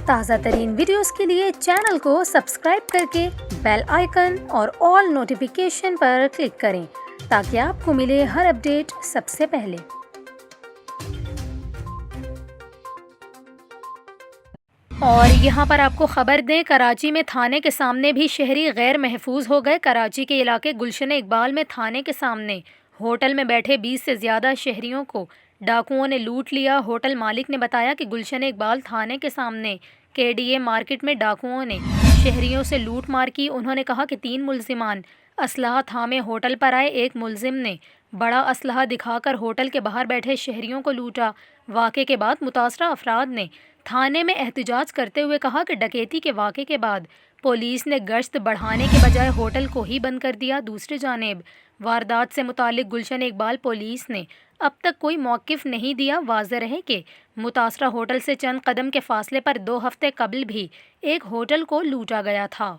تازہ ترین ویڈیوز کے لیے چینل کو سبسکرائب کر کے بیل آئیکن اور آل نوٹیفیکیشن پر کلک کریں تاکہ آپ کو ملے ہر اپڈیٹ سب سے پہلے۔ اور یہاں پر آپ کو خبر دیں، کراچی میں تھانے کے سامنے بھی شہری غیر محفوظ ہو گئے۔ کراچی کے علاقے گلشن اقبال میں تھانے کے سامنے ہوٹل میں بیٹھے 20 سے زیادہ شہریوں کو ڈاکوؤں نے لوٹ لیا۔ ہوٹل مالک نے بتایا کہ گلشن اقبال تھانے کے سامنے KDA مارکیٹ میں ڈاکوؤں نے شہریوں سے لوٹ مار کی۔ انہوں نے کہا کہ 3 ملزمان اسلحہ تھامے ہوٹل پر آئے۔ ایک ملزم نے بڑا اسلحہ دکھا کر ہوٹل کے باہر بیٹھے شہریوں کو لوٹا۔ واقعے کے بعد متاثرہ افراد نے تھانے میں احتجاج کرتے ہوئے کہا کہ ڈکیتی کے واقعے کے بعد پولیس نے گشت بڑھانے کے بجائے ہوٹل کو ہی بند کر دیا۔ دوسری جانب واردات سے متعلق گلشن اقبال پولیس نے اب تک کوئی موقف نہیں دیا۔ واضح رہے کہ متاثرہ ہوٹل سے چند قدم کے فاصلے پر 2 ہفتے قبل بھی ایک ہوٹل کو لوٹا گیا تھا۔